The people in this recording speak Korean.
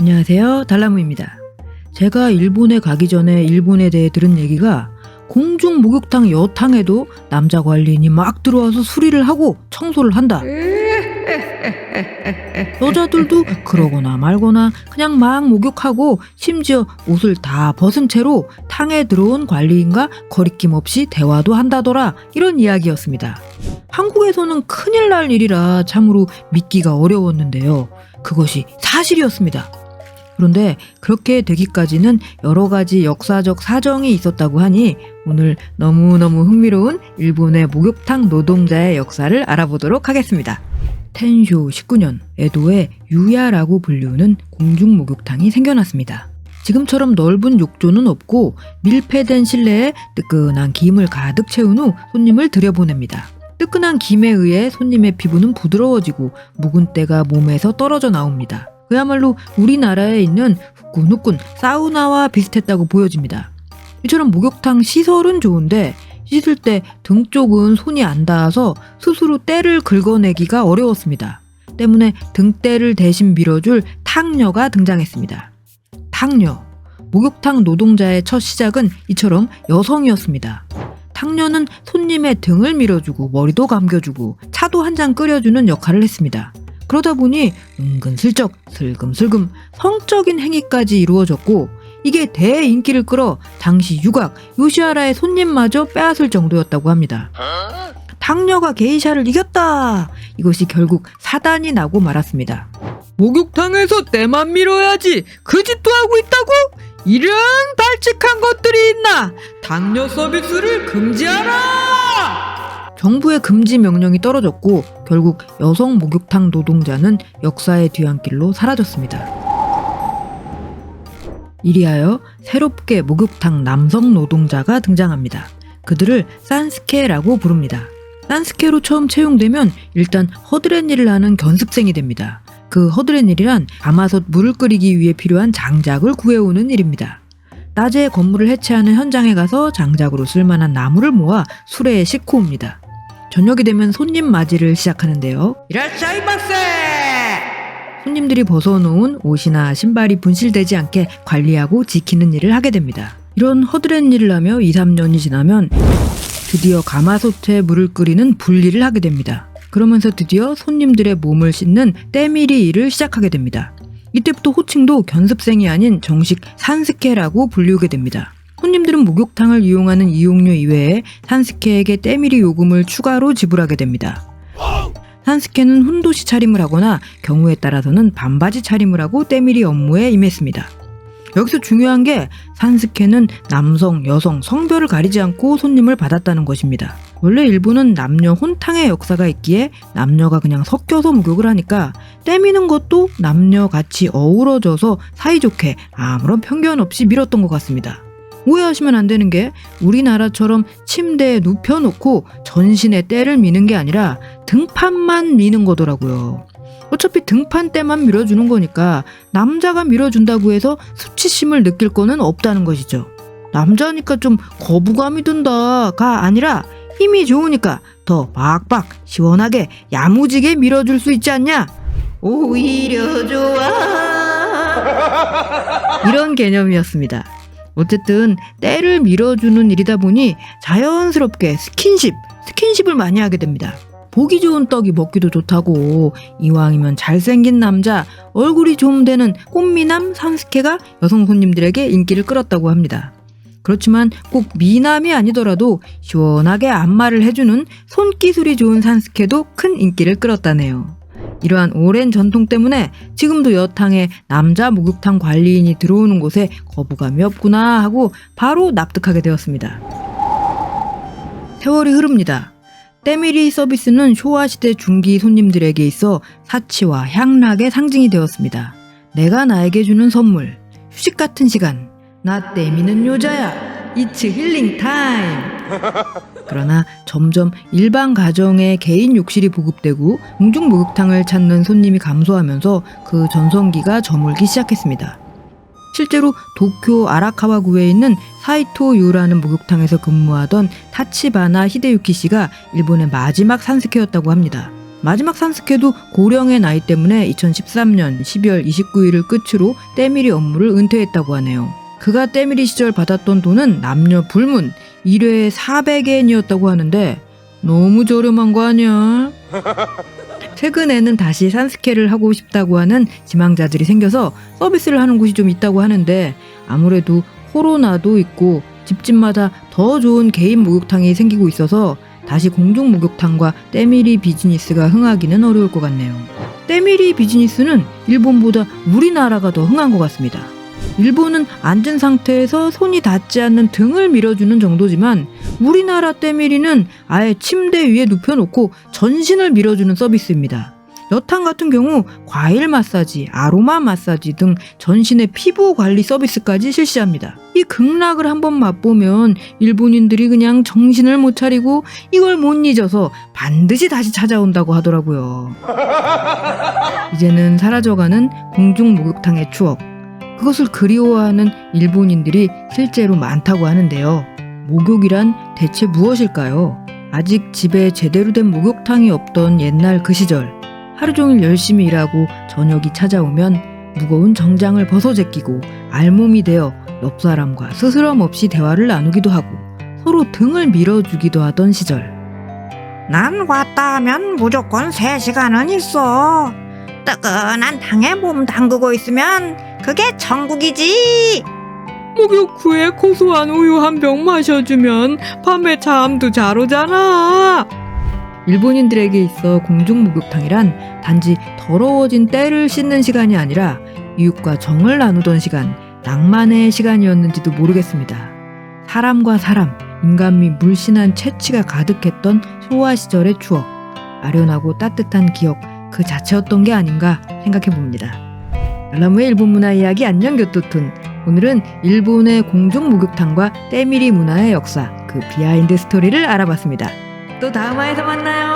안녕하세요, 달나무입니다. 제가 일본에 가기 전에 일본에 대해 들은 얘기가 공중 목욕탕 여탕에도 남자 관리인이 막 들어와서 수리를 하고 청소를 한다. 여자들도 그러거나 말거나 그냥 막 목욕하고 심지어 옷을 다 벗은 채로 탕에 들어온 관리인과 거리낌 없이 대화도 한다더라, 이런 이야기였습니다. 한국에서는 큰일 날 일이라 참으로 믿기가 어려웠는데요. 그것이 사실이었습니다. 그런데 그렇게 되기까지는 여러 가지 역사적 사정이 있었다고 하니 오늘 너무너무 흥미로운 일본의 목욕탕 노동자의 역사를 알아보도록 하겠습니다. 텐쇼 19년 에도에 유야라고 불리우는 공중 목욕탕이 생겨났습니다. 지금처럼 넓은 욕조는 없고 밀폐된 실내에 뜨끈한 김을 가득 채운 후 손님을 들여보냅니다. 뜨끈한 김에 의해 손님의 피부는 부드러워지고 묵은 때가 몸에서 떨어져 나옵니다. 그야말로 우리나라에 있는 후끈후끈 사우나와 비슷했다고 보여집니다. 이처럼 목욕탕 시설은 좋은데 씻을 때 등 쪽은 손이 안 닿아서 스스로 때를 긁어내기가 어려웠습니다. 때문에 등때를 대신 밀어줄 탕녀가 등장했습니다. 탕녀, 목욕탕 노동자의 첫 시작은 이처럼 여성이었습니다. 탕녀는 손님의 등을 밀어주고 머리도 감겨주고 차도 한 잔 끓여주는 역할을 했습니다. 그러다 보니 은근슬쩍 슬금슬금 성적인 행위까지 이루어졌고 이게 대인기를 끌어 당시 유곽 요시하라의 손님마저 빼앗을 정도였다고 합니다. 탕녀가 게이샤를 이겼다! 이것이 결국 사단이 나고 말았습니다. 목욕탕에서 때만 밀어야지 그 짓도 하고 있다고? 이런 발칙한 것들이 있나? 탕녀 서비스를 금지하라! 정부의 금지 명령이 떨어졌고 결국 여성 목욕탕 노동자는 역사의 뒤안길로 사라졌습니다. 이리하여 새롭게 목욕탕 남성 노동자가 등장합니다. 그들을 산스케라고 부릅니다. 산스케로 처음 채용되면 일단 허드렛 일을 하는 견습생이 됩니다. 그 허드렛 일이란 가마솥 물을 끓이기 위해 필요한 장작을 구해오는 일입니다. 낮에 건물을 해체하는 현장에 가서 장작으로 쓸만한 나무를 모아 수레에 싣고 옵니다. 저녁이 되면 손님 맞이를 시작하는데요. 이라샤이마세! 손님들이 벗어놓은 옷이나 신발이 분실되지 않게 관리하고 지키는 일을 하게 됩니다. 이런 허드렛 일을 하며 2, 3년이 지나면 드디어 가마솥에 물을 끓이는 분리를 하게 됩니다. 그러면서 드디어 손님들의 몸을 씻는 때밀이 일을 시작하게 됩니다. 이때부터 호칭도 견습생이 아닌 정식 산스케라고 불리우게 됩니다. 손님들은 목욕탕을 이용하는 이용료 이외에 산스케에게 때밀이 요금을 추가로 지불하게 됩니다. 산스케는 훈도시 차림을 하거나 경우에 따라서는 반바지 차림을 하고 때밀이 업무에 임했습니다. 여기서 중요한 게 산스케는 남성, 여성, 성별을 가리지 않고 손님을 받았다는 것입니다. 원래 일본은 남녀 혼탕의 역사가 있기에 남녀가 그냥 섞여서 목욕을 하니까 때미는 것도 남녀 같이 어우러져서 사이좋게 아무런 편견 없이 밀었던 것 같습니다. 오해하시면 안 되는 게 우리나라처럼 침대에 눕혀놓고 전신에 때를 미는 게 아니라 등판만 미는 거더라고요. 어차피 등판 때만 밀어주는 거니까 남자가 밀어준다고 해서 수치심을 느낄 거는 없다는 것이죠. 남자니까 좀 거부감이 든다가 아니라 힘이 좋으니까 더 박박 시원하게 야무지게 밀어줄 수 있지 않냐? 오히려 좋아. 이런 개념이었습니다. 어쨌든 때를 밀어주는 일이다 보니 자연스럽게 스킨십을 많이 하게 됩니다. 보기 좋은 떡이 먹기도 좋다고 이왕이면 잘생긴 남자, 얼굴이 좀 되는 꽃미남 산스케가 여성 손님들에게 인기를 끌었다고 합니다. 그렇지만 꼭 미남이 아니더라도 시원하게 안마를 해주는 손기술이 좋은 산스케도 큰 인기를 끌었다네요. 이러한 오랜 전통 때문에 지금도 여탕에 남자 목욕탕 관리인이 들어오는 곳에 거부감이 없구나 하고 바로 납득하게 되었습니다. 세월이 흐릅니다. 때밀이 서비스는 쇼와시대 중기 손님들에게 있어 사치와 향락의 상징이 되었습니다. 내가 나에게 주는 선물, 휴식 같은 시간, 나 때미는 여자야. It's 힐링 타임. 그러나 점점 일반 가정에 개인 욕실이 보급되고 공중 목욕탕을 찾는 손님이 감소하면서 그 전성기가 저물기 시작했습니다. 실제로 도쿄 아라카와구에 있는 사이토 유라는 목욕탕에서 근무하던 타치바나 히데유키 씨가 일본의 마지막 산스케였다고 합니다. 마지막 산스케도 고령의 나이 때문에 2013년 12월 29일을 끝으로 때밀이 업무를 은퇴했다고 하네요. 그가 때밀이 시절 받았던 돈은 남녀 불문 1회에 400엔이었다고 하는데 너무 저렴한 거 아니야? 최근에는 다시 산스케를 하고 싶다고 하는 지망자들이 생겨서 서비스를 하는 곳이 좀 있다고 하는데 아무래도 코로나도 있고 집집마다 더 좋은 개인 목욕탕이 생기고 있어서 다시 공중 목욕탕과 때밀이 비즈니스가 흥하기는 어려울 것 같네요. 때밀이 비즈니스는 일본보다 우리나라가 더 흥한 것 같습니다. 일본은 앉은 상태에서 손이 닿지 않는 등을 밀어주는 정도지만 우리나라 때밀이는 아예 침대 위에 눕혀놓고 전신을 밀어주는 서비스입니다. 여탕 같은 경우 과일 마사지, 아로마 마사지 등 전신의 피부 관리 서비스까지 실시합니다. 이 극락을 한번 맛보면 일본인들이 그냥 정신을 못 차리고 이걸 못 잊어서 반드시 다시 찾아온다고 하더라고요. 이제는 사라져가는 공중 목욕탕의 추억. 그것을 그리워하는 일본인들이 실제로 많다고 하는데요. 목욕이란 대체 무엇일까요? 아직 집에 제대로 된 목욕탕이 없던 옛날 그 시절, 하루 종일 열심히 일하고 저녁이 찾아오면 무거운 정장을 벗어제끼고 알몸이 되어 옆 사람과 스스럼 없이 대화를 나누기도 하고 서로 등을 밀어주기도 하던 시절. 난 왔다 하면 무조건 3시간은 있어. 뜨끈한 탕에 몸 담그고 있으면 그게 천국이지. 목욕 후에 고소한 우유 한 병 마셔주면 밤에 잠도 잘 오잖아. 일본인들에게 있어 공중 목욕탕이란 단지 더러워진 때를 씻는 시간이 아니라 이웃과 정을 나누던 시간, 낭만의 시간이었는지도 모르겠습니다. 사람과 사람, 인간미 물씬한 채취가 가득했던 쇼와 시절의 추억, 아련하고 따뜻한 기억 그 자체였던 게 아닌가 생각해봅니다. 알라무의 일본 문화 이야기 안녕교토툰. 오늘은 일본의 공중 목욕탕과 때밀이 문화의 역사, 그 비하인드 스토리를 알아봤습니다. 또 다음 화에서 만나요.